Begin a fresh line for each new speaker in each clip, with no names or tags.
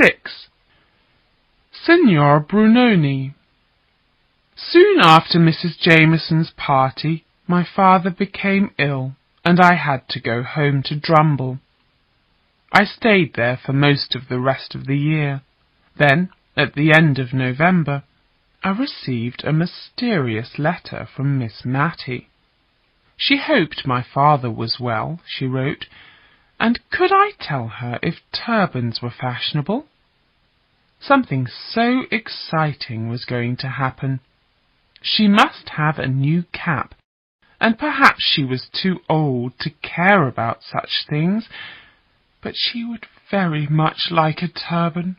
6. Signor Brunoni. Soon after Mrs. Jameson's party, my father became ill, and I had to go home to Drumble. I stayed there for most of the rest of the year. Then, at the end of November, I received a mysterious letter from Miss Matty. She hoped my father was well, she wrote, and could I tell her if turbans were fashionable? Something so exciting was going to happen. She must have a new cap, and perhaps she was too old to care about such things, but she would very much like a turban.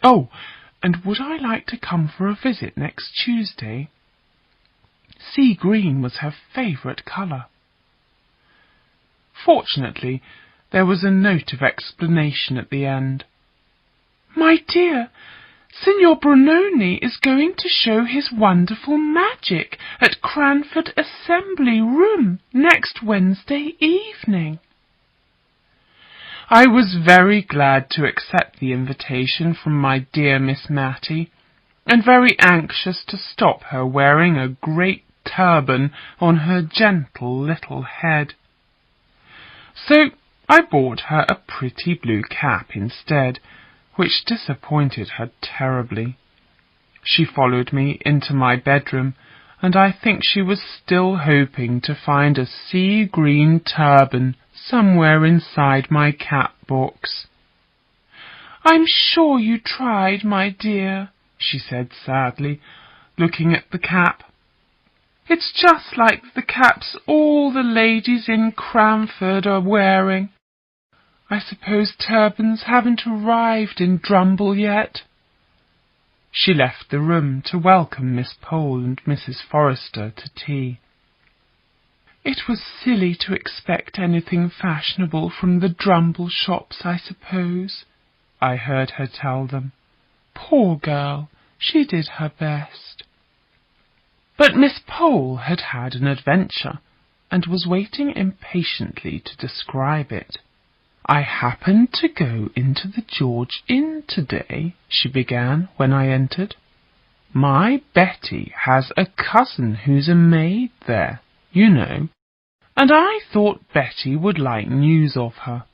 Oh, and would I like to come for a visit next Tuesday? Sea green was her favourite colour. Fortunately, there was a note of explanation at the end. My dear, Signor Brunoni is going to show his wonderful magic at Cranford Assembly Room next Wednesday evening. I was very glad to accept the invitation from my dear Miss Matty, and very anxious to stop her wearing a great turban on her gentle little head. So I bought her a pretty blue cap instead, which disappointed her terribly. She followed me into my bedroom, and I think she was still hoping to find a sea green turban somewhere inside my cap box. I'm sure you tried, my dear, she said sadly, looking at the cap. It's just like the caps all the ladies in Cranford are wearing. I suppose turbans haven't arrived in Drumble yet. She left the room to welcome Miss Pole and Mrs. Forrester to tea. It was silly to expect anything fashionable from the Drumble shops, I suppose, I heard her tell them. Poor girl, she did her best. But Miss Pole had had an adventure, and was waiting impatiently to describe it. I happened to go into the George Inn today, she began when I entered. My Betty has a cousin who's a maid there, you know, and I thought Betty would like news of her.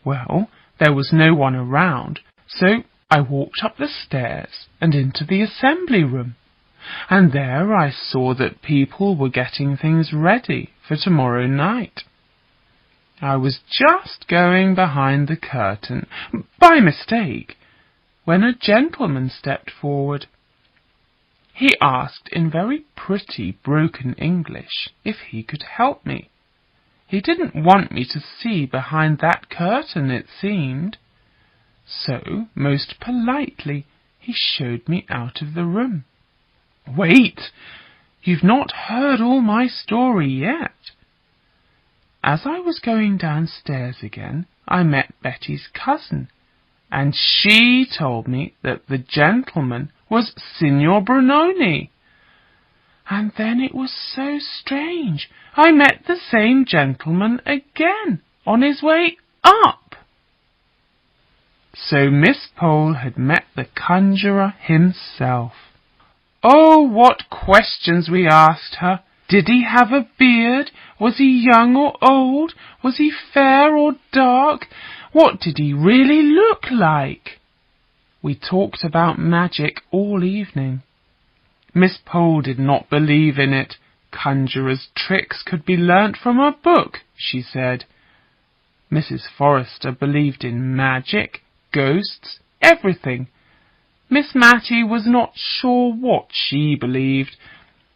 Well, there was no one around, so I walked up the stairs and into the assembly room, and there I saw that people were getting things ready for tomorrow night. I was just going behind the curtain, by mistake, when a gentleman stepped forward. He asked in very pretty broken English if he could help me. He didn't want me to see behind that curtain, it seemed. So, most politely, he showed me out of the room. Wait! You've not heard all my story yet. As I was going downstairs again, I met Betty's cousin, and she told me that the gentleman was Signor Brunoni. And then it was so strange. I met the same gentleman again, on his way up. So Miss Pole had met the conjurer himself. Oh, what questions we asked her! Did he have a beard? Was he young or old? Was he fair or dark? What did he really look like? We talked about magic all evening. Miss Pole did not believe in it. Conjurers' tricks could be learnt from a book, she said. Mrs. Forrester believed in magic, ghosts, everything. Miss Matty was not sure what she believed,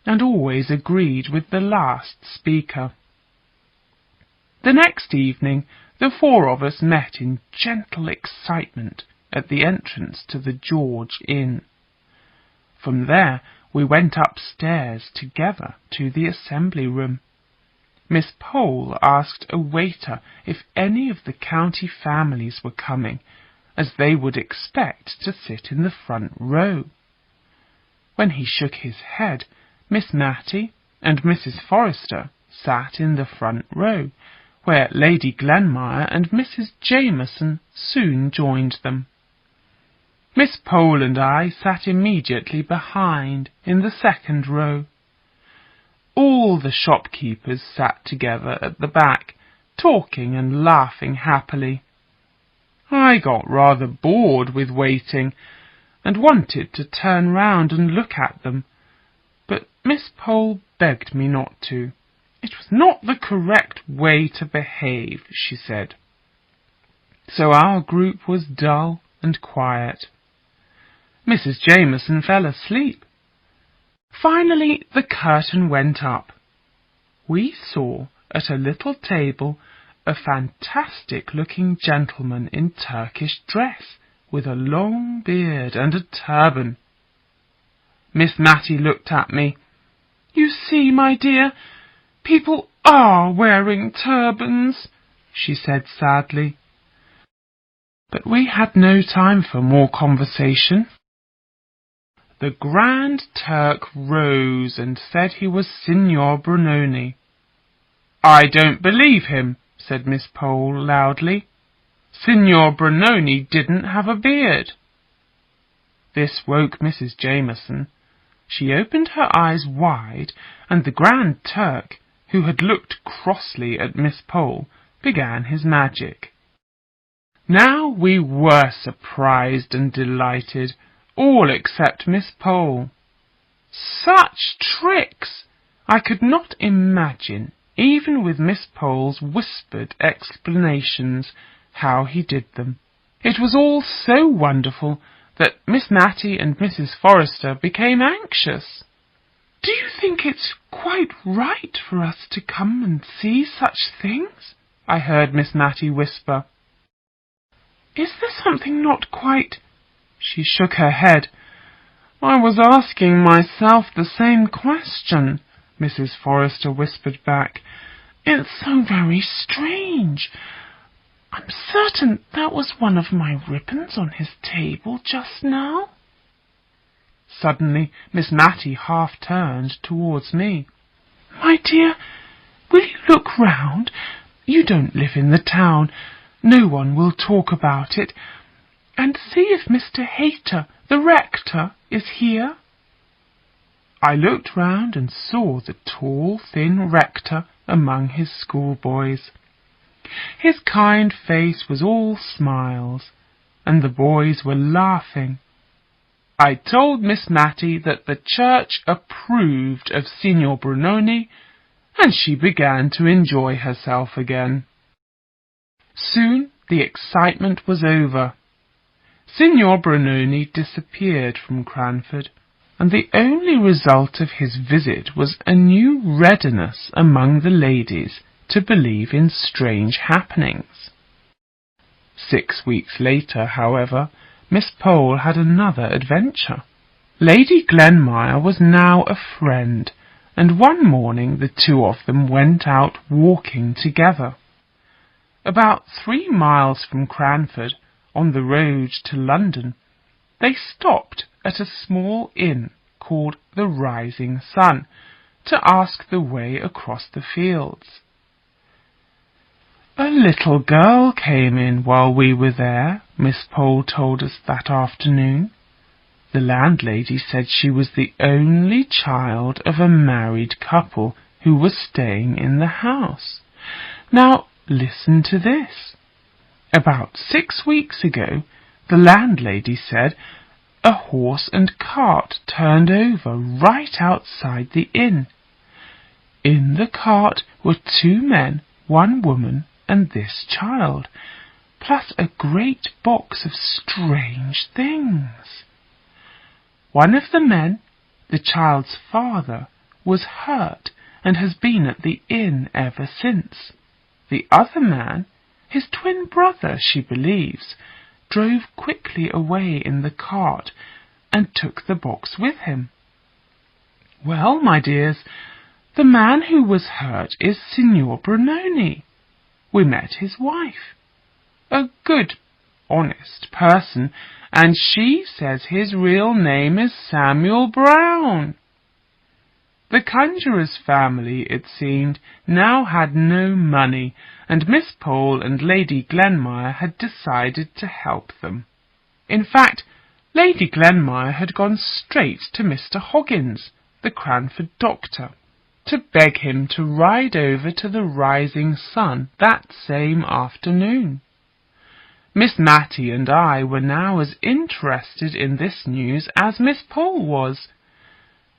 and always agreed with the last speaker. The next evening the four of us met in gentle excitement at the entrance to the George Inn. From there we went upstairs together to the assembly room. Miss Pole asked a waiter if any of the county families were coming, as they would expect to sit in the front row. When he shook his head, Miss Matty and Mrs. Forrester sat in the front row, where Lady Glenmire and Mrs. Jameson soon joined them. Miss Pole and I sat immediately behind, in the second row. All the shopkeepers sat together at the back, talking and laughing happily. I got rather bored with waiting, and wanted to turn round and look at them, but Miss Pole begged me not to. It was not the correct way to behave, she said. So our group was dull and quiet. Mrs. Jameson fell asleep. Finally the curtain went up. We saw at a little table a fantastic-looking gentleman in Turkish dress, with a long beard and a turban. Miss Matty looked at me. "You see, my dear, people are wearing turbans," she said sadly. But we had no time for more conversation. The Grand Turk rose and said he was Signor Brunoni. "I don't believe him," said Miss Pole loudly. "Signor Brunoni didn't have a beard." This woke Mrs. Jameson. She opened her eyes wide, and the Grand Turk, who had looked crossly at Miss Pole, began his magic. Now we were surprised and delighted, all except Miss Pole. Such tricks! I could not imagine, even with Miss Pole's whispered explanations, how he did them. It was all so wonderful that Miss Matty and Mrs. Forrester became anxious. "Do you think it's quite right for us to come and see such things?" I heard Miss Matty whisper. "Is there something not quite—" She shook her head. "I was asking myself the same question," Mrs. Forrester whispered back. "It's so very strange. I'm certain that was one of my ribbons on his table just now." Suddenly Miss Matty half turned towards me. "My dear, will you look round? You don't live in the town. No one will talk about it. And see if Mr. Hayter, the rector, is here." I looked round and saw the tall, thin rector among his schoolboys. His kind face was all smiles, and the boys were laughing. I told Miss Matty that the church approved of Signor Brunoni, and she began to enjoy herself again. Soon the excitement was over. Signor Brunoni disappeared from Cranford, and the only result of his visit was a new readiness among the ladies to believe in strange happenings. 6 weeks later, however, Miss Pole had another adventure. Lady Glenmire was now a friend, and one morning the two of them went out walking together. About 3 miles from Cranford, on the road to London, they stopped at a small inn called the Rising Sun to ask the way across the fields. "A little girl came in while we were there," Miss Pole told us that afternoon. The landlady said she was the only child of a married couple who was staying in the house. Now, listen to this. About 6 weeks ago, the landlady said, a horse and cart turned over right outside the inn. In the cart were 2 men, 1 woman, and this child, plus a great box of strange things. One of the men, the child's father, was hurt and has been at the inn ever since. The other man, his twin brother, she believes, drove quickly away in the cart and took the box with him. Well, my dears, the man who was hurt is Signor Brunoni. We met his wife, a good, honest person, and she says his real name is Samuel Brown. The conjurer's family, it seemed, now had no money, and Miss Pole and Lady Glenmire had decided to help them. In fact, Lady Glenmire had gone straight to Mr. Hoggins, the Cranford doctor, to beg him to ride over to the Rising Sun that same afternoon. Miss Matty and I were now as interested in this news as Miss Pole was.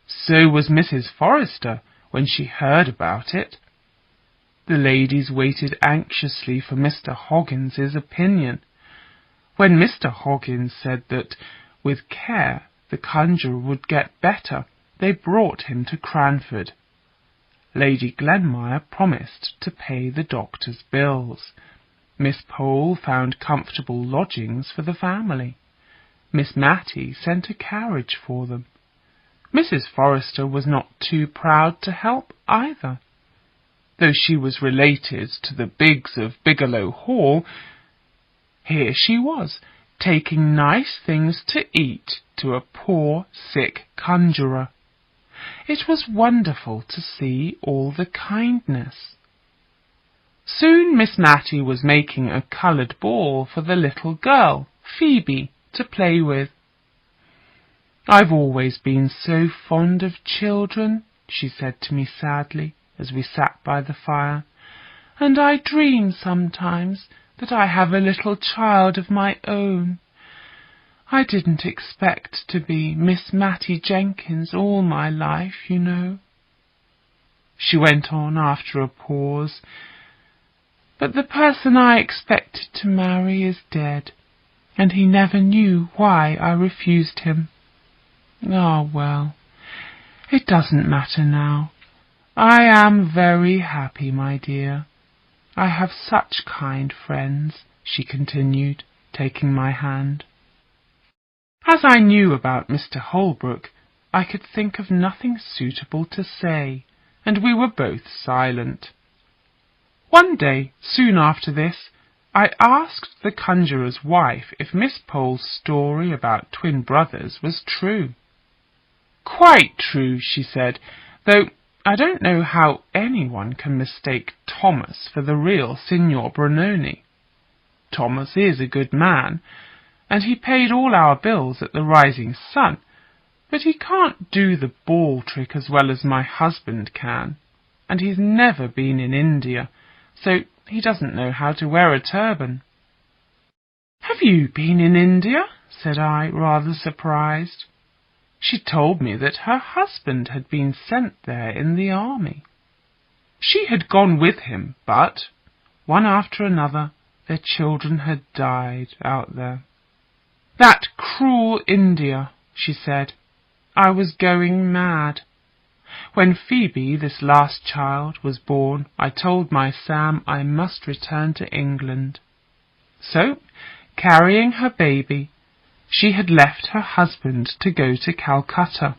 So was Mrs. Forrester when she heard about it. The ladies waited anxiously for Mr. Hoggins's opinion. When Mr. Hoggins said that, with care, the conjurer would get better, they brought him to Cranford. Lady Glenmire promised to pay the doctor's bills. Miss Pole found comfortable lodgings for the family. Miss Matty sent a carriage for them. Mrs. Forrester was not too proud to help either. Though she was related to the Biggs of Bigelow Hall, here she was, taking nice things to eat to a poor, sick conjurer. It was wonderful to see all the kindness. Soon Miss Matty was making a coloured ball for the little girl, Phoebe, to play with. "I've always been so fond of children," she said to me sadly, as we sat by the fire, "and I dream sometimes that I have a little child of my own. I didn't expect to be Miss Matty Jenkins all my life, you know." She went on after a pause, "But the person I expected to marry is dead, and he never knew why I refused him. Ah, well, it doesn't matter now. I am very happy, my dear. I have such kind friends," she continued, taking my hand. As I knew about Mr. Holbrook, I could think of nothing suitable to say, and we were both silent. One day, soon after this, I asked the conjurer's wife if Miss Pole's story about twin brothers was true. "Quite true," she said, "though I don't know how anyone can mistake Thomas for the real Signor Brunoni. Thomas is a good man, and he paid all our bills at the Rising Sun, but he can't do the ball trick as well as my husband can, and he's never been in India, so he doesn't know how to wear a turban." "Have you been in India?" said I, rather surprised. She told me that her husband had been sent there in the army. She had gone with him, but, one after another, their children had died out there. "That cruel India," she said. "I was going mad. When Phoebe, this last child, was born, I told my Sam I must return to England. So, carrying her baby, she had left her husband to go to Calcutta.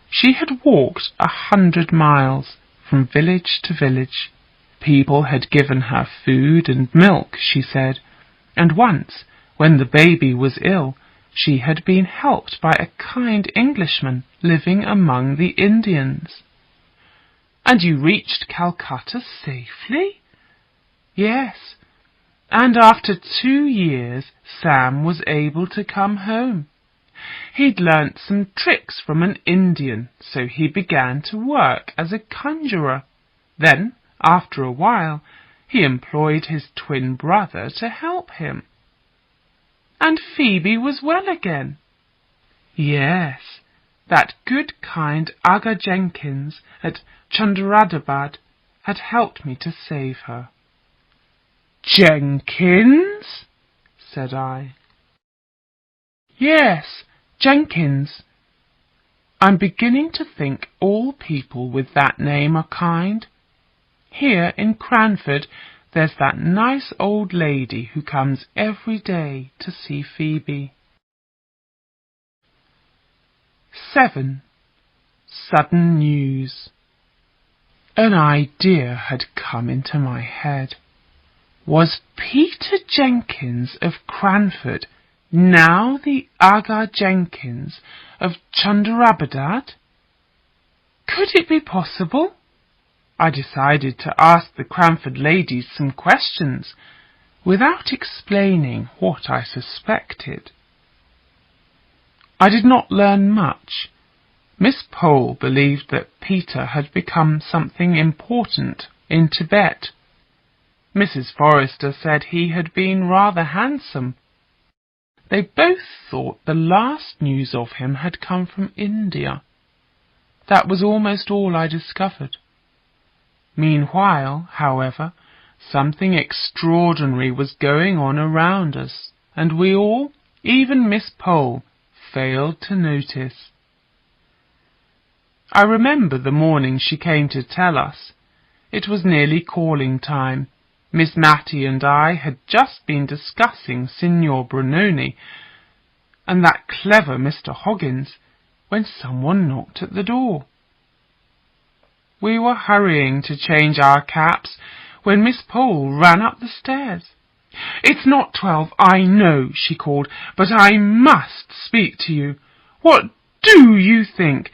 She had walked 100 miles, from village to village. People had given her food and milk, she said, and once, when the baby was ill, she had been helped by a kind Englishman living among the Indians." "And you reached Calcutta safely?" "Yes, and after 2 years Sam was able to come home. He'd learnt some tricks from an Indian, so he began to work as a conjurer. Then, after a while, he employed his twin brother to help him." "And Phoebe was well again?" "Yes, that good kind Aga Jenkins at Chandaradabad had helped me to save her." "Jenkins?" said I. "Yes, Jenkins. I'm beginning to think all people with that name are kind. Here in Cranford there's that nice old lady who comes every day to see Phoebe." 7. Sudden news. An idea had come into my head. Was Peter Jenkins of Cranford now the Aga Jenkins of Chandarabadad? Could it be possible? I decided to ask the Cranford ladies some questions, without explaining what I suspected. I did not learn much. Miss Pole believed that Peter had become something important in Tibet. Mrs. Forrester said he had been rather handsome. They both thought the last news of him had come from India. That was almost all I discovered. Meanwhile, however, something extraordinary was going on around us, and we all, even Miss Pole, failed to notice. I remember the morning she came to tell us. It was nearly calling time. Miss Matty and I had just been discussing Signor Brunoni and that clever Mr. Hoggins when someone knocked at the door. We were hurrying to change our caps when Miss Pole ran up the stairs. "It's not 12, I know," she called, "but I must speak to you. What do you think?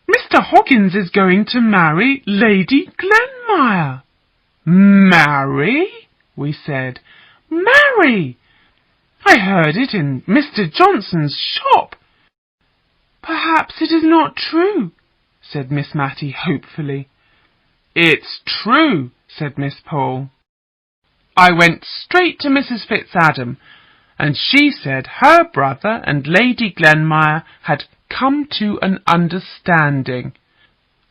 Mr. Hoggins is going to marry Lady Glenmire." "Marry?" we said. "Marry! I heard it in Mr. Johnson's shop." "Perhaps it is not true," said Miss Matty hopefully. "It's true," said Miss Pole. I went straight to Mrs. Fitzadam, and she said her brother and Lady Glenmire had come to an understanding.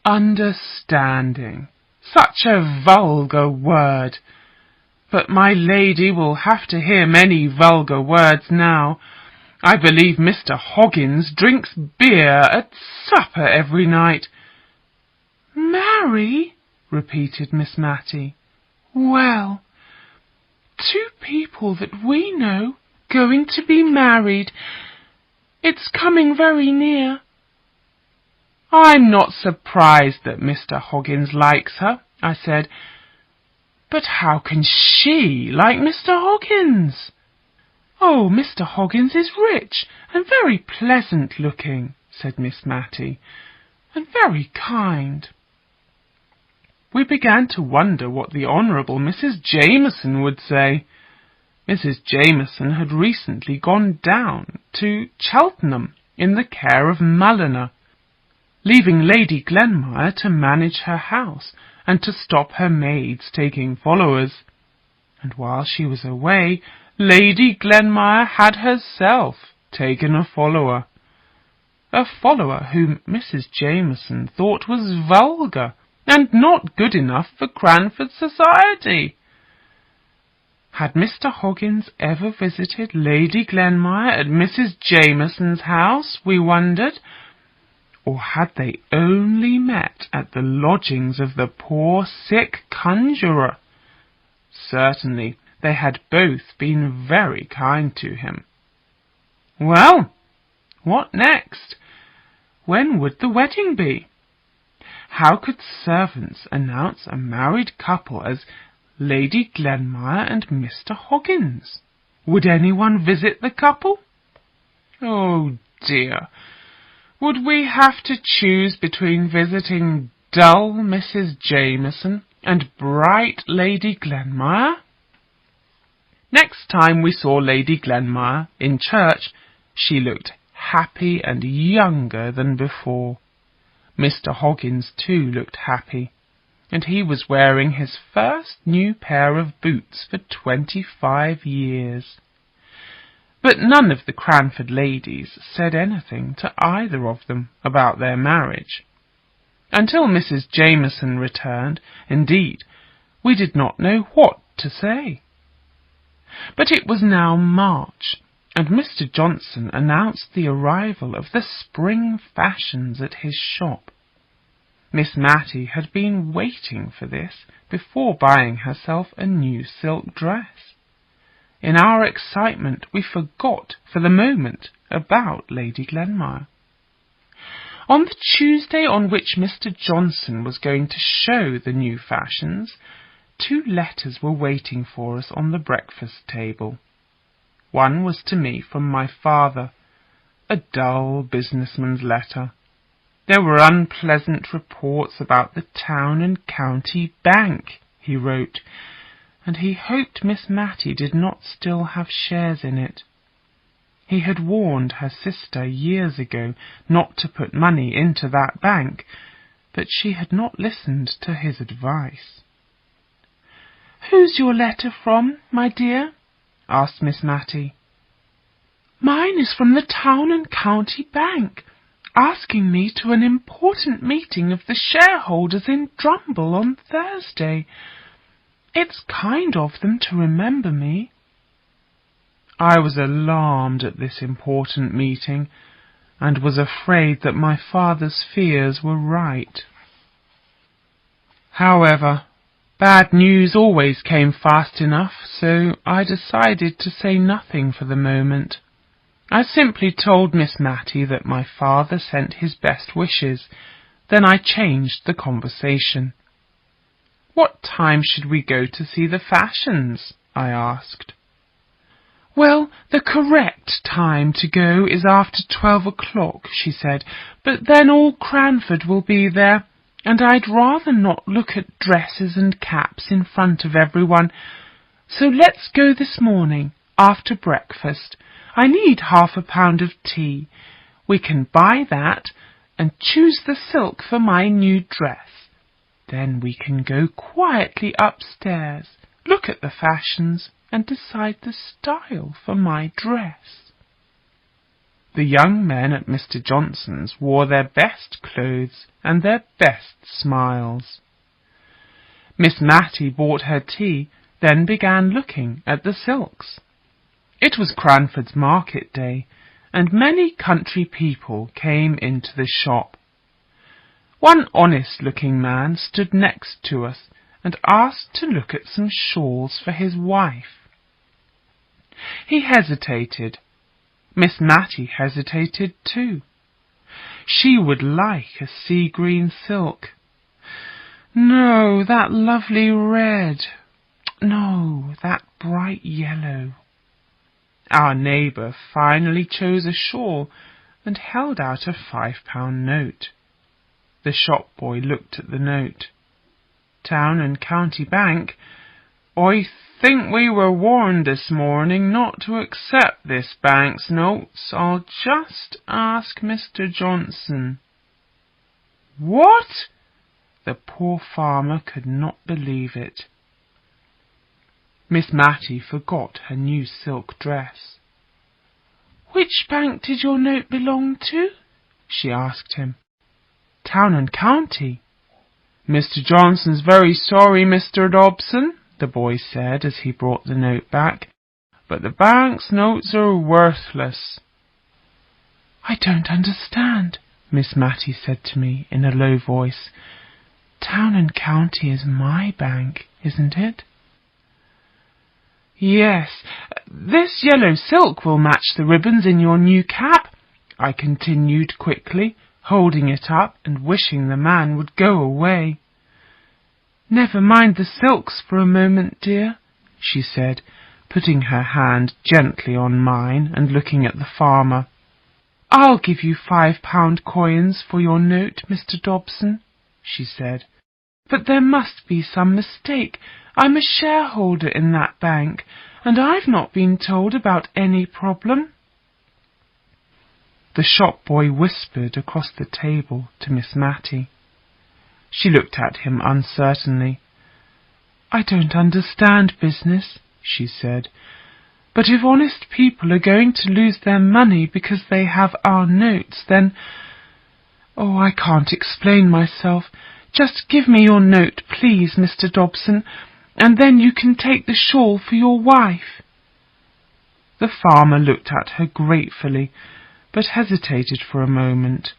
Understanding. Such a vulgar word. But my lady will have to hear many vulgar words now. I believe Mr. Hoggins drinks beer at supper every night. "Marry?" repeated Miss Matty. "Well, two people that we know going to be married. It's coming very near." "I'm not surprised that Mr. Hoggins likes her," I said. "But how can she like Mr. Hoggins?" "Oh, Mr. Hoggins is rich and very pleasant looking," said Miss Matty, "and very kind." We began to wonder what the Honourable Mrs. Jameson would say. Mrs. Jameson had recently gone down to Cheltenham in the care of Mulliner, leaving Lady Glenmire to manage her house and to stop her maids taking followers. And while she was away, Lady Glenmire had herself taken a follower whom Mrs. Jameson thought was vulgar and not good enough for Cranford society. Had Mr. Hoggins ever visited Lady Glenmire at Mrs. Jameson's house, we wondered, or had they only met at the lodgings of the poor sick conjurer? Certainly they had both been very kind to him. Well, what next? When would the wedding be? How could servants announce a married couple as Lady Glenmire and Mr. Hoggins? Would anyone visit the couple? Oh dear! Would we have to choose between visiting dull Mrs. Jameson and bright Lady Glenmire? Next time we saw Lady Glenmire in church, she looked happy and younger than before. Mr. Hoggins too looked happy, and he was wearing his first new pair of boots for 25 years. But none of the Cranford ladies said anything to either of them about their marriage. Until Mrs. Jameson returned, indeed, we did not know what to say. But it was now March, and Mr. Johnson announced the arrival of the spring fashions at his shop. Miss Matty had been waiting for this before buying herself a new silk dress. In our excitement we forgot for the moment about Lady Glenmire. On the Tuesday on which Mr. Johnson was going to show the new fashions, 2 letters were waiting for us on the breakfast table. One was to me from my father, a dull businessman's letter. There were unpleasant reports about the town and county bank, he wrote, and he hoped Miss Matty did not still have shares in it. He had warned her sister years ago not to put money into that bank, but she had not listened to his advice. "Who's your letter from, my dear?" asked Miss Matty. "Mine is from the Town and County Bank, asking me to an important meeting of the shareholders in Drumble on Thursday. It's kind of them to remember me." I was alarmed at this important meeting, and was afraid that my father's fears were right. However, bad news always came fast enough, so I decided to say nothing for the moment. I simply told Miss Matty that my father sent his best wishes. Then I changed the conversation. "What time should we go to see the fashions?" I asked. "Well, the correct time to go is after 12 o'clock, she said, "but then all Cranford will be there, and I'd rather not look at dresses and caps in front of everyone. So let's go this morning, after breakfast. I need £half of tea. We can buy that, and choose the silk for my new dress. Then we can go quietly upstairs, look at the fashions, and decide the style for my dress." The young men at Mr. Johnson's wore their best clothes and their best smiles. Miss Matty bought her tea, then began looking at the silks. It was Cranford's market day, and many country people came into the shop. One honest-looking man stood next to us and asked to look at some shawls for his wife. He hesitated. Miss Matty hesitated too. She would like a sea-green silk. No, that lovely red. No, that bright yellow. Our neighbour finally chose a shawl and held out a £5 note. The shop boy looked at the note. "Town and County Bank. I think we were warned this morning not to accept this bank's notes. I'll just ask Mr. Johnson." "What?" The poor farmer could not believe it. Miss Matty forgot her new silk dress. "Which bank did your note belong to?" she asked him. "Town and County." "Mr. Johnson's very sorry, Mr. Dobson," the boy said as he brought the note back, "but the bank's notes are worthless." "I don't understand," Miss Matty said to me in a low voice. "Town and County is my bank, isn't it?" "Yes, this yellow silk will match the ribbons in your new cap," I continued quickly, holding it up and wishing the man would go away. "Never mind the silks for a moment, dear," she said, putting her hand gently on mine and looking at the farmer. "I'll give you £5 coins for your note, Mr. Dobson," she said. "But there must be some mistake. I'm a shareholder in that bank, and I've not been told about any problem." The shop boy whispered across the table to Miss Matty. She looked at him uncertainly. "I don't understand business," she said, "but if honest people are going to lose their money because they have our notes, then... Oh, I can't explain myself. Just give me your note, please, Mr. Dobson, and then you can take the shawl for your wife." The farmer looked at her gratefully, but hesitated for a moment.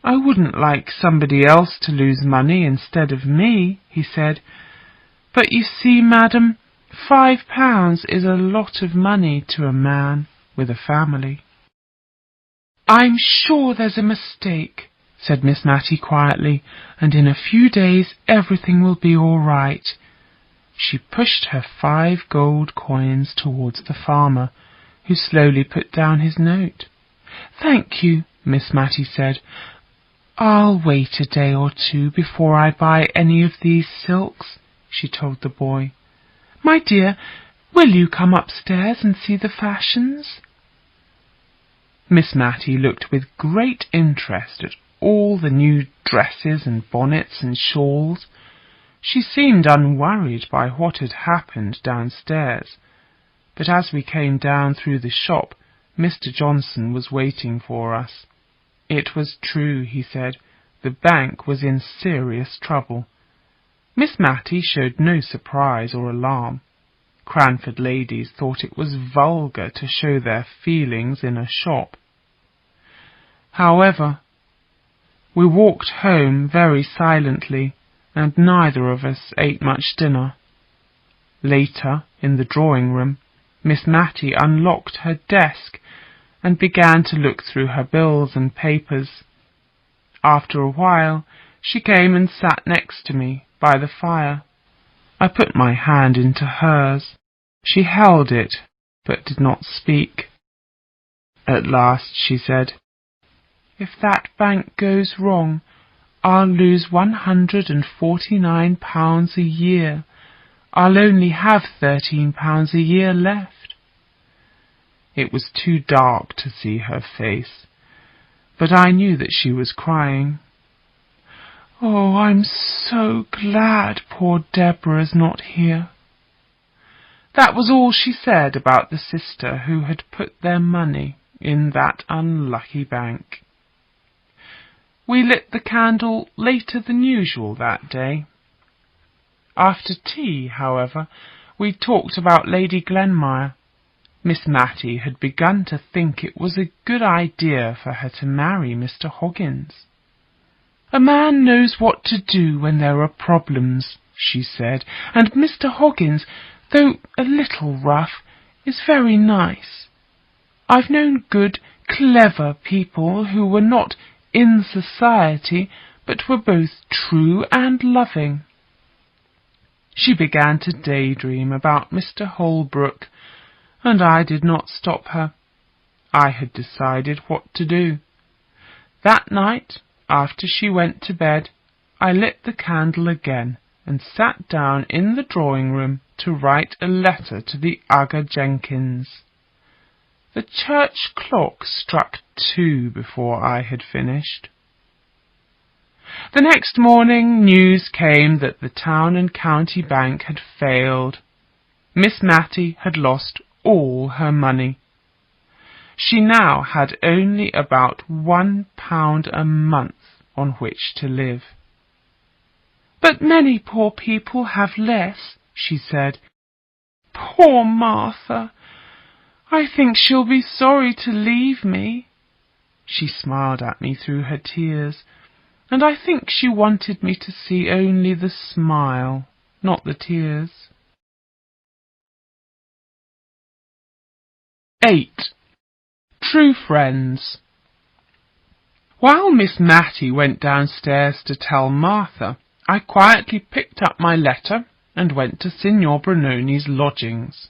"I wouldn't like somebody else to lose money instead of me," he said. "But you see, madam, £5 is a lot of money to a man with a family." "I'm sure there's a mistake," said Miss Matty quietly, "and in a few days everything will be all right." She pushed her 5 gold coins towards the farmer, who slowly put down his note. "Thank you," Miss Matty said. "I'll wait a day or two before I buy any of these silks," she told the boy. "My dear, will you come upstairs and see the fashions?" Miss Matty looked with great interest at all the new dresses and bonnets and shawls. She seemed unworried by what had happened downstairs, but as we came down through the shop, Mr. Johnson was waiting for us. It was true, he said, the bank was in serious trouble. Miss Matty showed no surprise or alarm. Cranford ladies thought it was vulgar to show their feelings in a shop. However, we walked home very silently, and neither of us ate much dinner. Later, in the drawing-room, Miss Matty unlocked her desk and began to look through her bills and papers. After a while, she came and sat next to me by the fire. I put my hand into hers. She held it, but did not speak. At last she said, "If that bank goes wrong, I'll lose £149 a year. I'll only have £13 a year left." It was too dark to see her face, but I knew that she was crying. "Oh, I'm so glad poor Deborah's not here." That was all she said about the sister who had put their money in that unlucky bank. We lit the candle later than usual that day. After tea, however, we talked about Lady Glenmire. Miss Matty had begun to think it was a good idea for her to marry Mr. Hoggins. "A man knows what to do when there are problems," she said, "and Mr. Hoggins, though a little rough, is very nice. I've known good, clever people who were not in society, but were both true and loving." She began to daydream about Mr. Holbrook, and I did not stop her. I had decided what to do. That night, after she went to bed, I lit the candle again and sat down in the drawing-room to write a letter to the Ugger Jenkins. The church clock struck 2 before I had finished. The next morning news came that the town and county bank had failed. Miss Matty had lost all her money. She now had only about £1 a month on which to live. "But many poor people have less," she said. "Poor Martha! I think she'll be sorry to leave me." She smiled at me through her tears, and I think she wanted me to see only the smile, not the tears. 8. True Friends. While Miss Matty went downstairs to tell Martha, I quietly picked up my letter and went to Signor Brunoni's lodgings.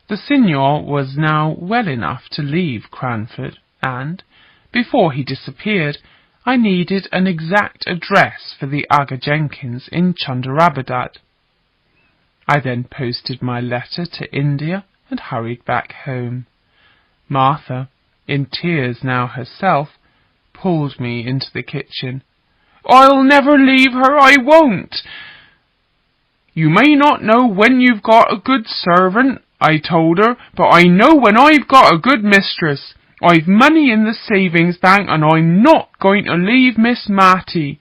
The Signor was now well enough to leave Cranford, and, before he disappeared, I needed an exact address for the Ugger Jenkins in Chundarabadad. I then posted my letter to India and hurried back home. Martha, in tears now herself, pulled me into the kitchen. "I'll never leave her, I won't." "You may not know when you've got a good servant," I told her, "but I know when I've got a good mistress. I've money in the savings bank, and I'm not going to leave Miss Matty."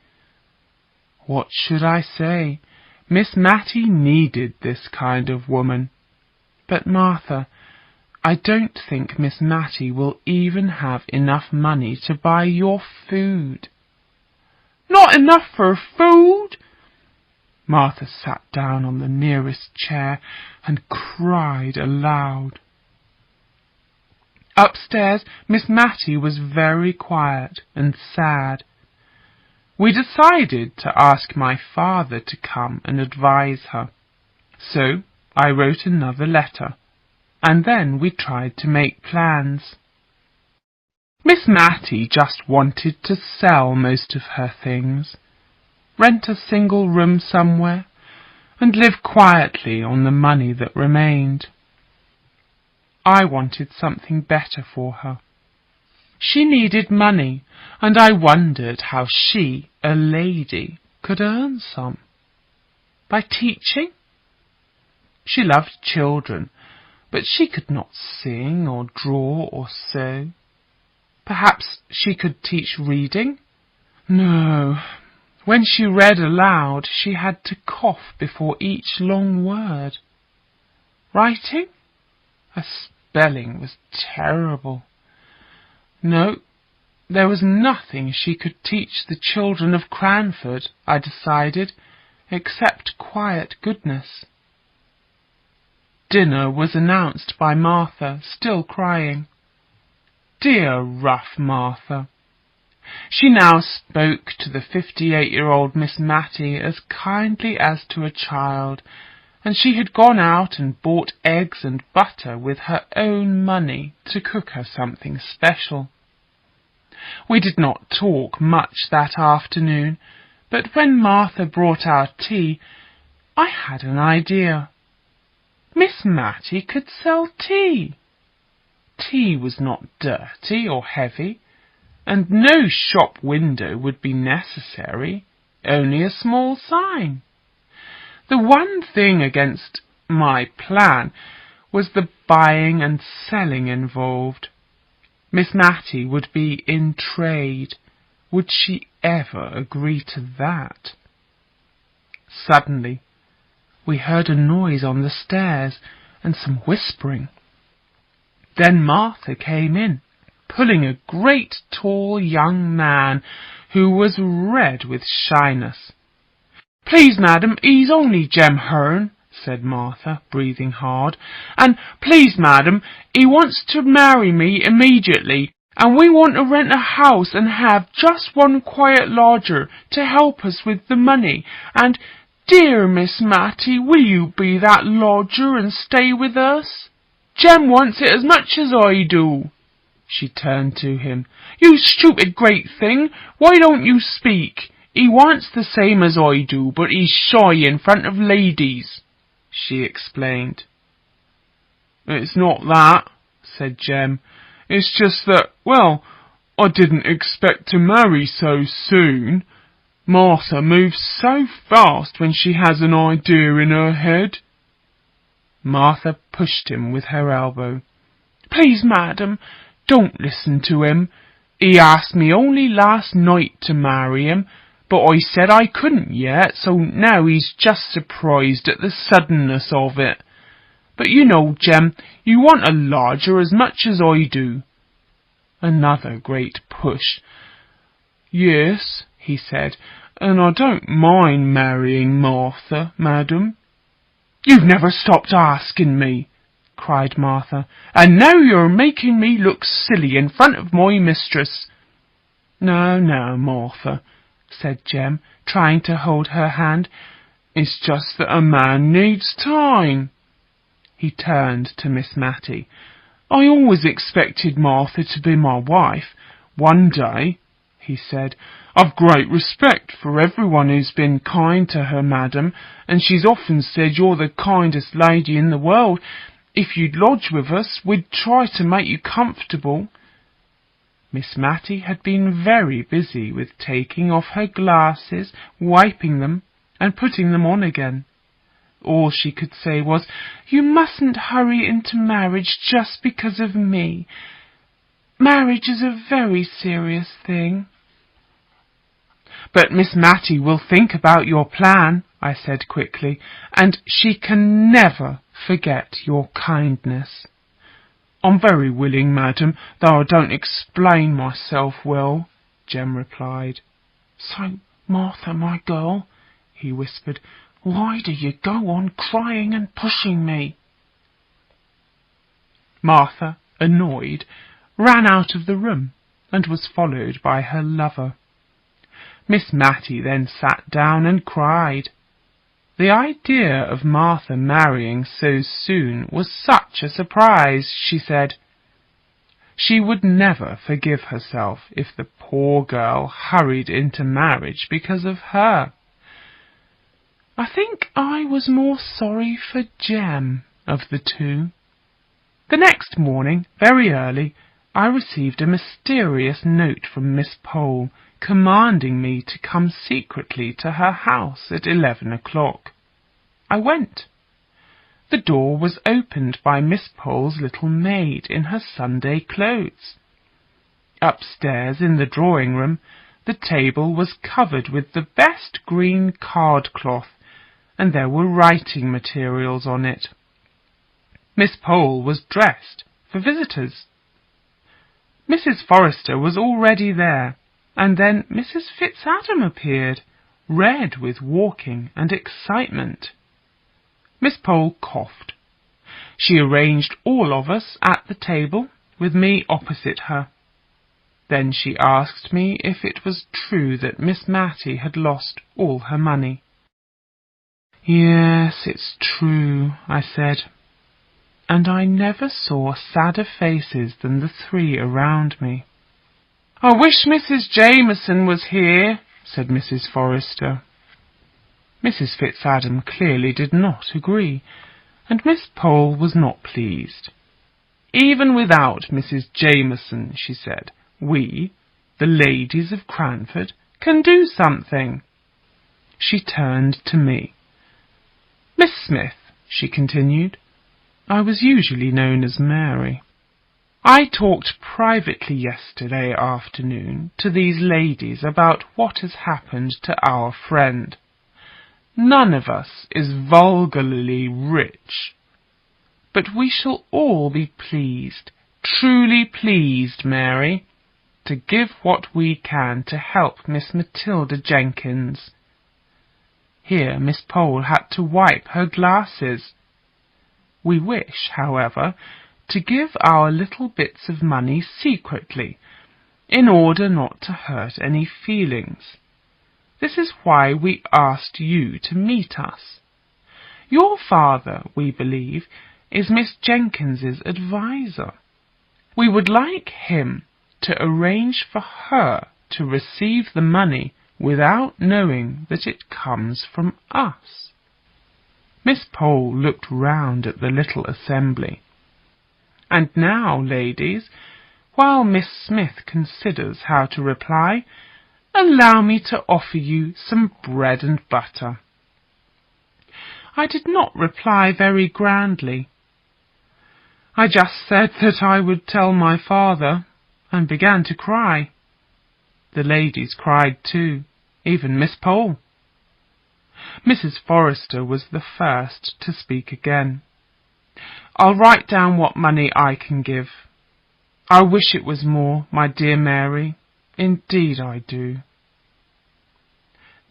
What should I say? Miss Matty needed this kind of woman. "But, Martha, I don't think Miss Matty will even have enough money to buy your food." "Not enough for food?" Martha sat down on the nearest chair and cried aloud. Upstairs, Miss Matty was very quiet and sad. We decided to ask my father to come and advise her. So I wrote another letter, and then we tried to make plans. Miss Matty just wanted to sell most of her things, rent a single room somewhere, and live quietly on the money that remained. I wanted something better for her. She needed money, and I wondered how she, a lady, could earn some. By teaching? She loved children, but she could not sing or draw or sew. Perhaps she could teach reading? No. When she read aloud, she had to cough before each long word. Writing? Her spelling was terrible. No, there was nothing she could teach the children of Cranford, I decided, except quiet goodness. Dinner was announced by Martha, still crying. Dear rough Martha! She now spoke to the 58-year-old Miss Matty as kindly as to a child, and she had gone out and bought eggs and butter with her own money to cook her something special. We did not talk much that afternoon, but when Martha brought our tea, I had an idea. Miss Matty could sell tea. Tea was not dirty or heavy, and no shop window would be necessary, only a small sign. The one thing against my plan was the buying and selling involved. Miss Matty would be in trade. Would she ever agree to that? Suddenly, we heard a noise on the stairs and some whispering. Then Martha came in, pulling a great tall young man who was red with shyness. "Please, madam, he's only Jem Hearn," said Martha, breathing hard, "and please, madam, he wants to marry me immediately, and we want to rent a house and have just one quiet lodger to help us with the money, and, dear Miss Matty, will you be that lodger and stay with us? Jem wants it as much as I do." She turned to him. "You stupid great thing, why don't you speak? He wants the same as I do, but he's shy in front of ladies," she explained. "It's not that," said Jem. "It's just that, well, I didn't expect to marry so soon. Martha moves so fast when she has an idea in her head." Martha pushed him with her elbow. "Please, madam, don't listen to him. He asked me only last night to marry him, but I said I couldn't yet, so now he's just surprised at the suddenness of it. But you know, Jem, you want a lodger as much as I do." Another great push. "Yes," he said, "and I don't mind marrying Martha, madam." "You've never stopped asking me," cried Martha, "and now you're making me look silly in front of my mistress." "No, no, Martha," said Jem, trying to hold her hand. "It's just that a man needs time." He turned to Miss Matty. "I always expected Martha to be my wife one day," he said. "I've great respect for everyone who's been kind to her, madam, and she's often said you're the kindest lady in the world. If you'd lodge with us, we'd try to make you comfortable." Miss Matty had been very busy with taking off her glasses, wiping them, and putting them on again. All she could say was, "You mustn't hurry into marriage just because of me. Marriage is a very serious thing." "But Miss Matty will think about your plan," I said quickly, "and she can never forget your kindness." "I'm very willing, madam, though I don't explain myself well," Jem replied. "So, Martha, my girl," he whispered, "why do you go on crying and pushing me?" Martha, annoyed, ran out of the room and was followed by her lover. Miss Matty then sat down and cried. The idea of Martha marrying so soon was such a surprise, she said. She would never forgive herself if the poor girl hurried into marriage because of her. I think I was more sorry for Jem of the two. The next morning, very early, I received a mysterious note from Miss Pole commanding me to come secretly to her house at 11 o'clock. I went. The door was opened by Miss Pole's little maid in her Sunday clothes. Upstairs in the drawing-room, the table was covered with the best green card-cloth, and there were writing materials on it. Miss Pole was dressed for visitors. Mrs. Forrester was already there, and then Mrs. Fitzadam appeared, red with walking and excitement. Miss Pole coughed. She arranged all of us at the table, with me opposite her. Then she asked me if it was true that Miss Matty had lost all her money. "Yes, it's true," I said, and I never saw sadder faces than the three around me. "I wish Mrs. Jameson was here," said Mrs. Forrester. Mrs. Fitzadam clearly did not agree, and Miss Pole was not pleased. "Even without Mrs. Jameson," she said, "we, the ladies of Cranford, can do something." She turned to me. "Miss Smith," she continued, I was usually known as Mary, "I talked privately yesterday afternoon to these ladies about what has happened to our friend. None of us is vulgarly rich, but we shall all be pleased, truly pleased, Mary, to give what we can to help Miss Matilda Jenkins." Here Miss Pole had to wipe her glasses. "We wish, however, to give our little bits of money secretly, in order not to hurt any feelings. This is why we asked you to meet us. Your father, we believe, is Miss Jenkins's adviser. We would like him to arrange for her to receive the money without knowing that it comes from us." Miss Pole looked round at the little assembly. "And now, ladies, while Miss Smith considers how to reply, allow me to offer you some bread and butter." I did not reply very grandly. I just said that I would tell my father, and began to cry. The ladies cried too, even Miss Pole. Mrs. Forrester was the first to speak again. "I'll write down what money I can give. I wish it was more, my dear Mary, indeed I do."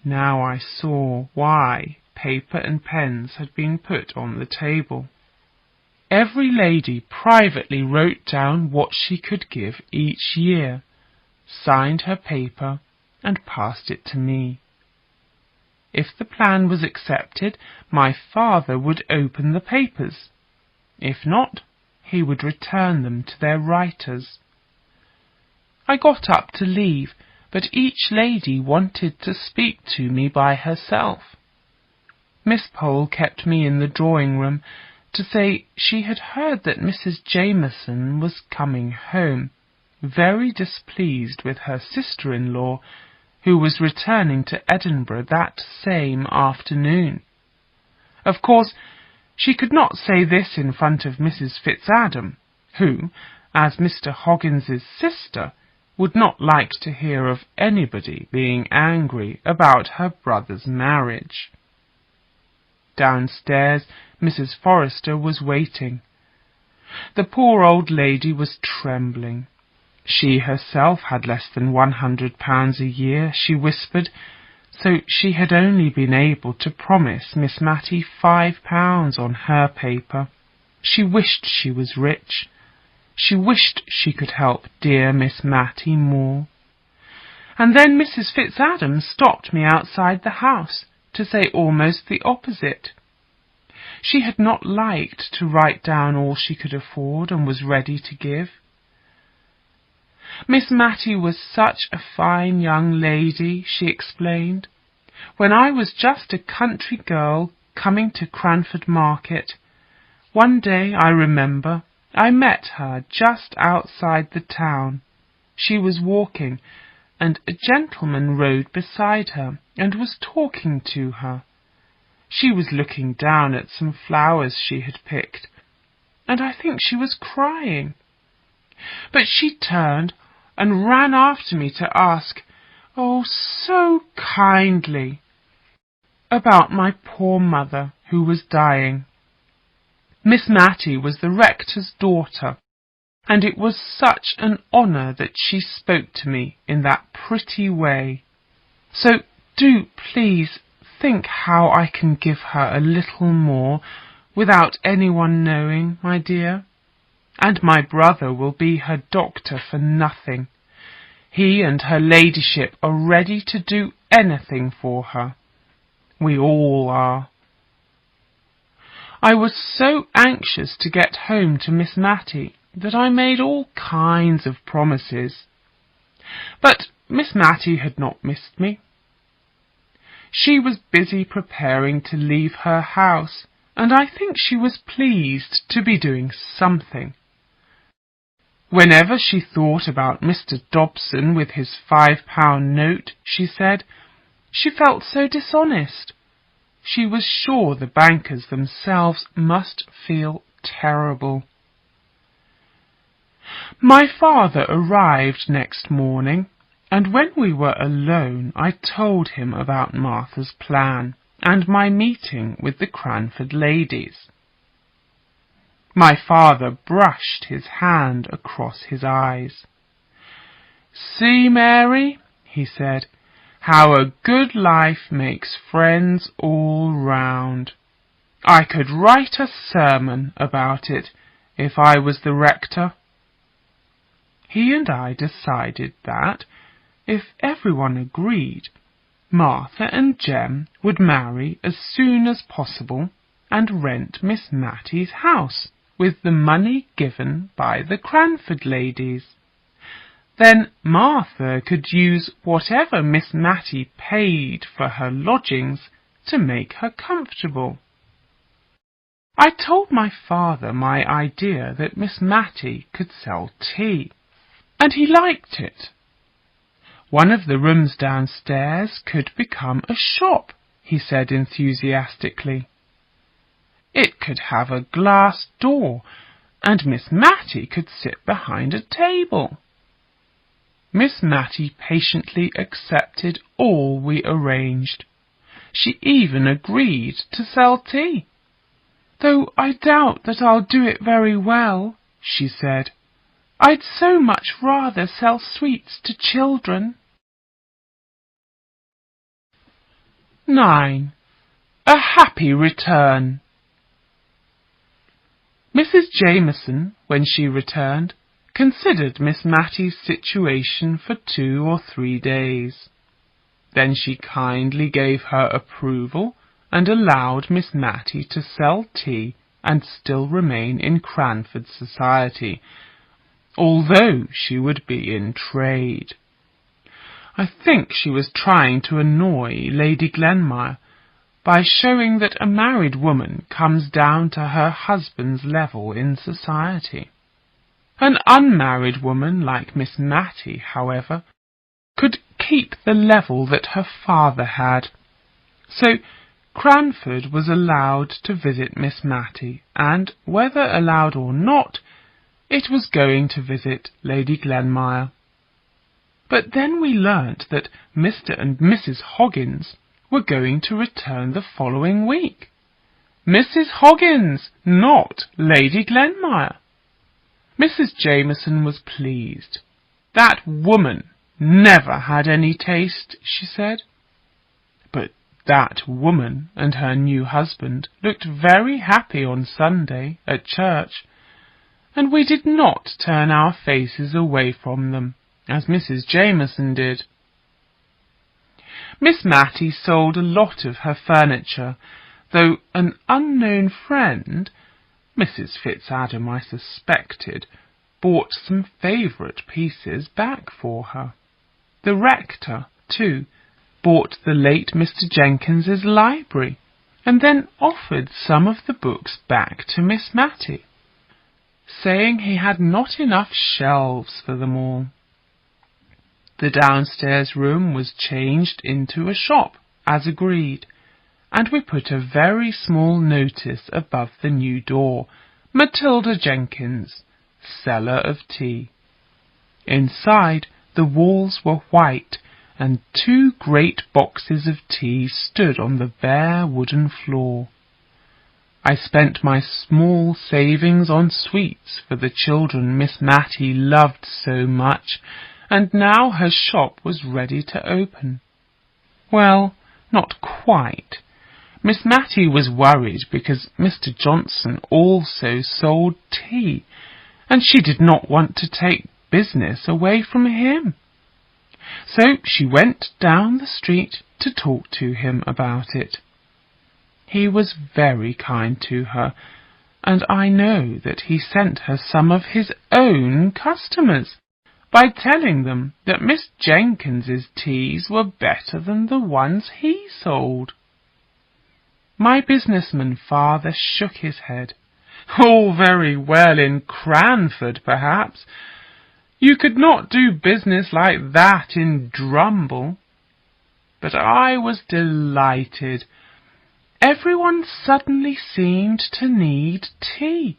Now I saw why paper and pens had been put on the table. Every lady privately wrote down what she could give each year, signed her paper, and passed it to me. If the plan was accepted, my father would open the papers. If not, he would return them to their writers. I got up to leave, but each lady wanted to speak to me by herself. Miss Pole kept me in the drawing-room to say she had heard that Mrs. Jameson was coming home, very displeased with her sister-in-law, who was returning to Edinburgh that same afternoon. Of course, she could not say this in front of Mrs. Fitzadam, who, as Mr. Hoggins's sister, would not like to hear of anybody being angry about her brother's marriage. Downstairs, Mrs. Forrester was waiting. The poor old lady was trembling. She herself had less than £100 a year, she whispered, so she had only been able to promise Miss Matty £5 on her paper. She wished she was rich. She wished she could help dear Miss Matty more. And then Mrs. Fitzadam stopped me outside the house to say almost the opposite. She had not liked to write down all she could afford and was ready to give. Miss Matty was such a fine young lady, she explained. When I was just a country girl coming to Cranford Market, one day, I remember, I met her just outside the town. She was walking, and a gentleman rode beside her and was talking to her. She was looking down at some flowers she had picked, and I think she was crying. But she turned and ran after me to ask, oh, so kindly, about my poor mother who was dying. Miss Matty was the rector's daughter, and it was such an honour that she spoke to me in that pretty way. So do please think how I can give her a little more without anyone knowing, my dear. And my brother will be her doctor for nothing. He and her ladyship are ready to do anything for her. We all are. I was so anxious to get home to Miss Matty that I made all kinds of promises. But Miss Matty had not missed me. She was busy preparing to leave her house, and I think she was pleased to be doing something. Whenever she thought about Mr. Dobson with his £5 note, she said, she felt so dishonest. She was sure the bankers themselves must feel terrible. My father arrived next morning, and when we were alone I told him about Martha's plan and my meeting with the Cranford ladies. My father brushed his hand across his eyes. "See, Mary," he said, "how a good life makes friends all round. I could write a sermon about it if I was the rector." He and I decided that, if everyone agreed, Martha and Jem would marry as soon as possible and rent Miss Matty's house with the money given by the Cranford ladies. Then Martha could use whatever Miss Matty paid for her lodgings to make her comfortable. I told my father my idea that Miss Matty could sell tea, and he liked it. One of the rooms downstairs could become a shop, he said enthusiastically. It could have a glass door, and Miss Matty could sit behind a table. Miss Matty patiently accepted all we arranged. She even agreed to sell tea. "Though I doubt that I'll do it very well," she said. "I'd so much rather sell sweets to children." 9. A happy return. Mrs. Jameson, when she returned, considered Miss Matty's situation for 2 or 3 days. Then she kindly gave her approval and allowed Miss Matty to sell tea and still remain in Cranford society, although she would be in trade. I think she was trying to annoy Lady Glenmire by showing that a married woman comes down to her husband's level in society. An unmarried woman like Miss Matty, however, could keep the level that her father had. So Cranford was allowed to visit Miss Matty, and, whether allowed or not, it was going to visit Lady Glenmire. But then we learnt that Mr. and Mrs. Hoggins were going to return the following week. Mrs. Hoggins, not Lady Glenmire. Mrs. Jameson was pleased. That woman never had any taste, she said. But that woman and her new husband looked very happy on Sunday at church, and we did not turn our faces away from them, as Mrs. Jameson did. Miss Matty sold a lot of her furniture, though an unknown friend, Mrs. Fitzadam I suspected, bought some favourite pieces back for her. The rector, too, bought the late Mr. Jenkins's library, and then offered some of the books back to Miss Matty. saying he had not enough shelves for them all. The downstairs room was changed into a shop, as agreed, and we put a very small notice above the new door, Matilda Jenkins, seller of tea. Inside, the walls were white, and 2 great boxes of tea stood on the bare wooden floor. I spent my small savings on sweets for the children Miss Matty loved so much, and now her shop was ready to open. Well, not quite. Miss Matty was worried because Mr. Johnson also sold tea, and she did not want to take business away from him. So she went down the street to talk to him about it. He was very kind to her, and I know that he sent her some of his own customers by telling them that Miss Jenkins's teas were better than the ones he sold. My businessman father shook his head. All very well in Cranford, perhaps. You could not do business like that in Drumble. But I was delighted. Everyone suddenly seemed to need tea.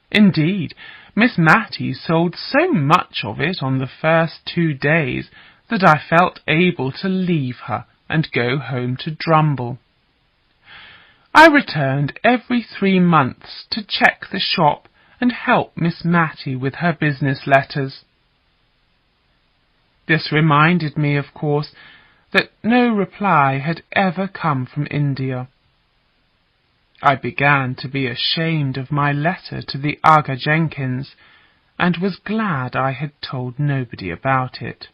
Indeed, Miss Matty sold so much of it on the first 2 days that I felt able to leave her and go home to Drumble. I returned every 3 months to check the shop and help Miss Matty with her business letters. This reminded me, of course, that no reply had ever come from India. I began to be ashamed of my letter to the Aga Jenkins, and was glad I had told nobody about it.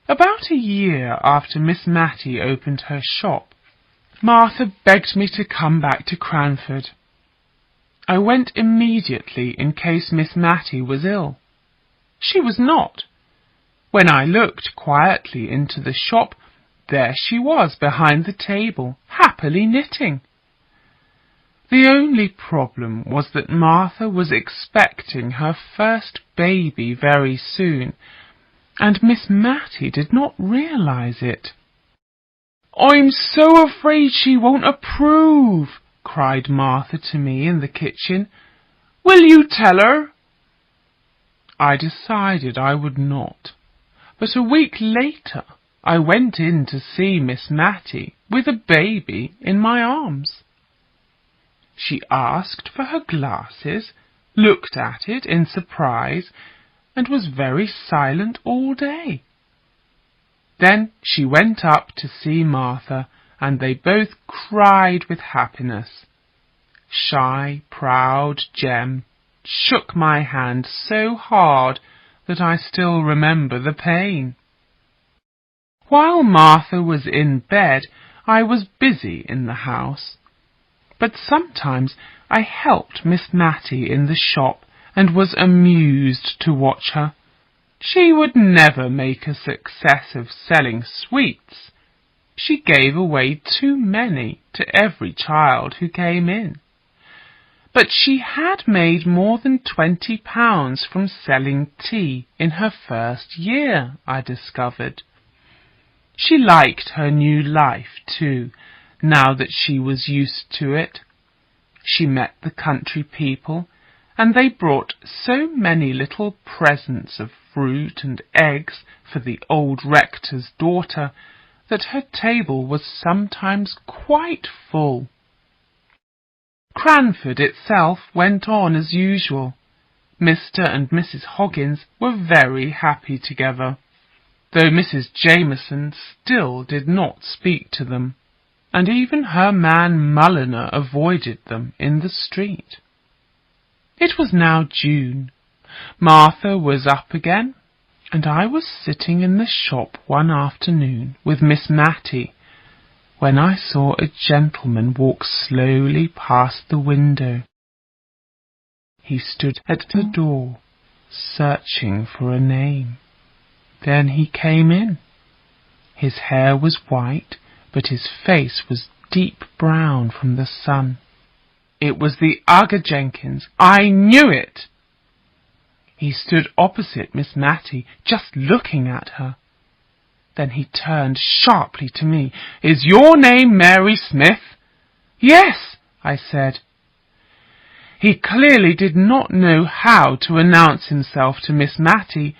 About a year after Miss Matty opened her shop, Martha begged me to come back to Cranford. I went immediately in case Miss Matty was ill. She was not. When I looked quietly into the shop, there she was behind the table, happily knitting. The only problem was that Martha was expecting her first baby very soon, and Miss Matty did not realize it. "I'm so afraid she won't approve," cried Martha to me in the kitchen. "Will you tell her?" I decided I would not, but a week later I went in to see Miss Matty with a baby in my arms. She asked for her glasses, looked at it in surprise, and was very silent all day. Then she went up to see Martha, and they both cried with happiness. Shy, proud Jem shook my hand so hard that I still remember the pain. While Martha was in bed, I was busy in the house, but sometimes I helped Miss Matty in the shop and was amused to watch her. She would never make a success of selling sweets. She gave away too many to every child who came in. But she had made more than £20 from selling tea in her first year, I discovered. She liked her new life, too, now that she was used to it. She met the country people, and they brought so many little presents of fruit and eggs for the old rector's daughter that her table was sometimes quite full. Cranford itself went on as usual. Mr. and Mrs. Hoggins were very happy together, though Mrs. Jameson still did not speak to them, and even her man Mulliner avoided them in the street. It was now June. Martha was up again, and I was sitting in the shop one afternoon with Miss Matty, when I saw a gentleman walk slowly past the window. He stood at the door, searching for a name. Then he came in. His hair was white, but his face was deep brown from the sun. It was the Ugga Jenkins. I knew it. He stood opposite Miss Matty, just looking at her. Then he turned sharply to me. "Is your name Mary Smith?" "Yes," I said. He clearly did not know how to announce himself to Miss Matty,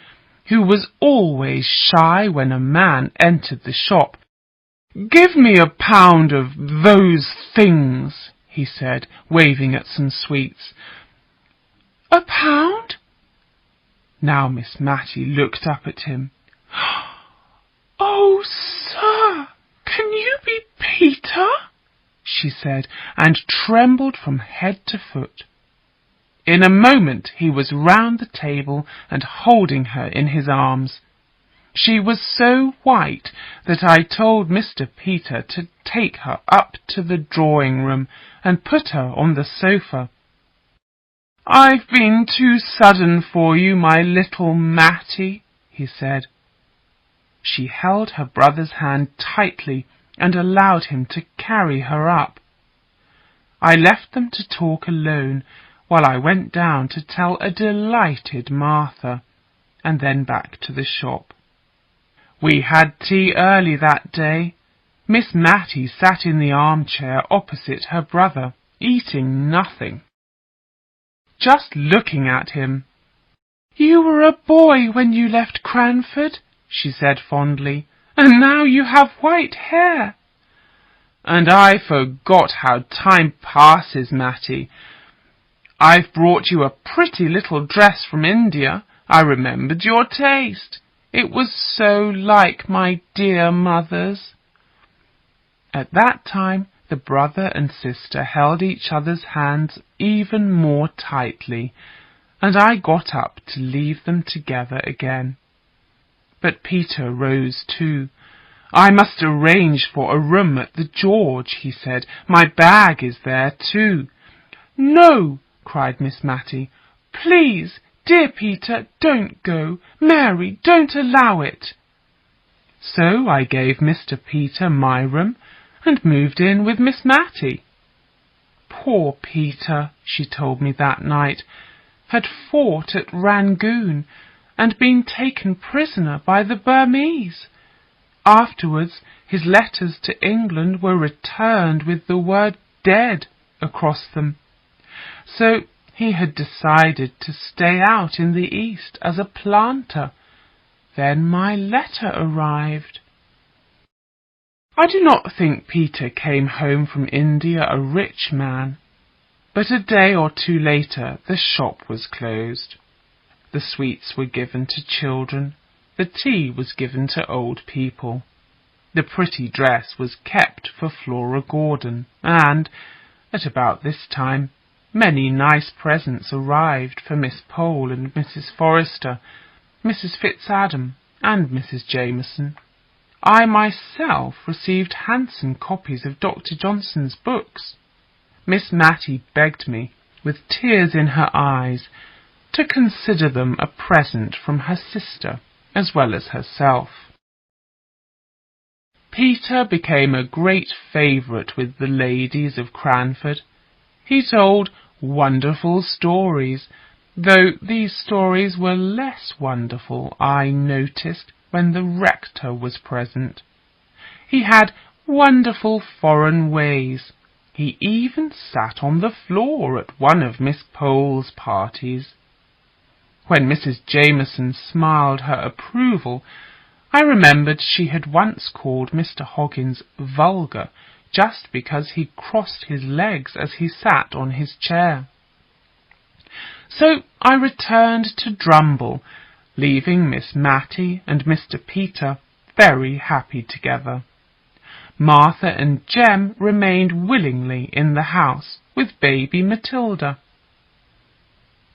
who was always shy when a man entered the shop. "Give me a pound of those things," he said, waving at some sweets. "A pound?" Now Miss Matty looked up at him. "Oh, sir, can you be Peter?" she said, and trembled from head to foot. In a moment he was round the table and holding her in his arms. She was so white that I told Mr. Peter to take her up to the drawing-room and put her on the sofa. "I've been too sudden for you, my little Matty," he said. She held her brother's hand tightly and allowed him to carry her up. I left them to talk alone while I went down to tell a delighted Martha, and then back to the shop. We had tea early that day. Miss Matty sat in the armchair opposite her brother, eating nothing, just looking at him. "You were a boy when you left Cranford," she said fondly, "and now you have white hair." "And I forgot how time passes, Matty. I've brought you a pretty little dress from India. I remembered your taste. It was so like my dear mother's." At that time the brother and sister held each other's hands even more tightly, and I got up to leave them together again. But Peter rose too. "I must arrange for a room at the George," he said. "My bag is there too." "No," cried Miss Matty. "Please, dear Peter, don't go. Mary, don't allow it." So I gave Mr. Peter my room and moved in with Miss Matty. Poor Peter, she told me that night, had fought at Rangoon and been taken prisoner by the Burmese. Afterwards his letters to England were returned with the word "dead" across them. So he had decided to stay out in the East as a planter. Then my letter arrived. I do not think Peter came home from India a rich man, but a day or two later the shop was closed. The sweets were given to children, the tea was given to old people. The pretty dress was kept for Flora Gordon, and, at about this time, many nice presents arrived for Miss Pole and Mrs. Forrester, Mrs. Fitzadam, and Mrs. Jameson. I myself received handsome copies of Dr. Johnson's books. Miss Matty begged me, with tears in her eyes, to consider them a present from her sister as well as herself. Peter became a great favourite with the ladies of Cranford. He told wonderful stories, though these stories were less wonderful, I noticed, when the rector was present. He had wonderful foreign ways. He even sat on the floor at one of Miss Pole's parties. When Mrs. Jameson smiled her approval, I remembered she had once called Mr. Hoggins vulgar just because he crossed his legs as he sat on his chair. So I returned to Drumble, leaving Miss Matty and Mr. Peter very happy together. Martha and Jem remained willingly in the house with baby Matilda.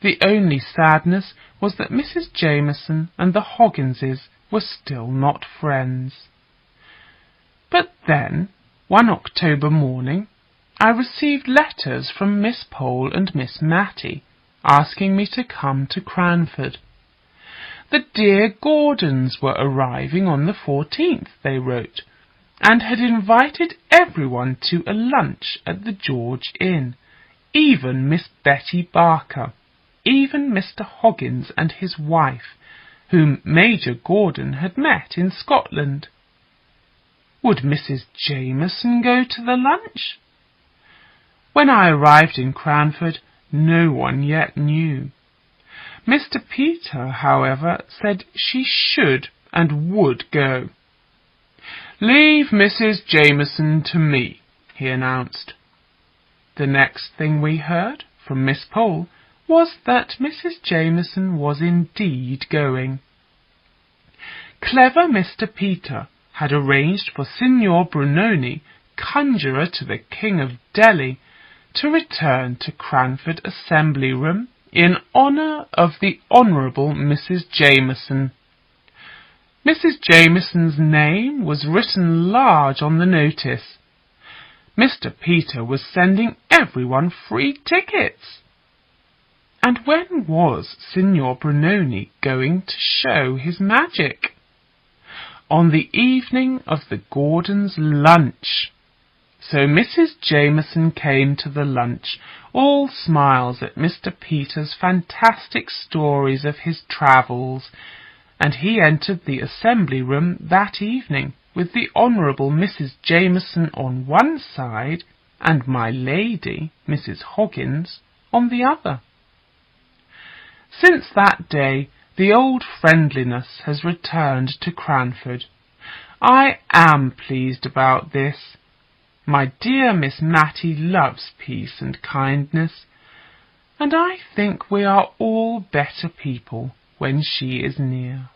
The only sadness was that Mrs. Jameson and the Hogginses were still not friends. But then, one October morning, I received letters from Miss Pole and Miss Matty, asking me to come to Cranford. The dear Gordons were arriving on the 14th, they wrote, and had invited everyone to a lunch at the George Inn, even Miss Betty Barker, even Mr. Hoggins and his wife, whom Major Gordon had met in Scotland. Would Mrs. Jameson go to the lunch? When I arrived in Cranford, no one yet knew. Mr. Peter, however, said she should and would go. "Leave Mrs. Jameson to me," he announced. The next thing we heard from Miss Pole was that Mrs. Jameson was indeed going. Clever Mr. Peter had arranged for Signor Brunoni, conjurer to the King of Delhi, to return to Cranford Assembly Room in honour of the Honourable Mrs. Jameson. Mrs. Jameson's name was written large on the notice. Mr. Peter was sending everyone free tickets. And when was Signor Brunoni going to show his magic? On the evening of the Gordons' lunch. So Mrs. Jameson came to the lunch, all smiles at Mr. Peter's fantastic stories of his travels, and he entered the assembly room that evening with the Honourable Mrs. Jameson on one side and my lady, Mrs. Hoggins, on the other. Since that day the old friendliness has returned to Cranford. I am pleased about this. My dear Miss Matty loves peace and kindness, and I think we are all better people when she is near.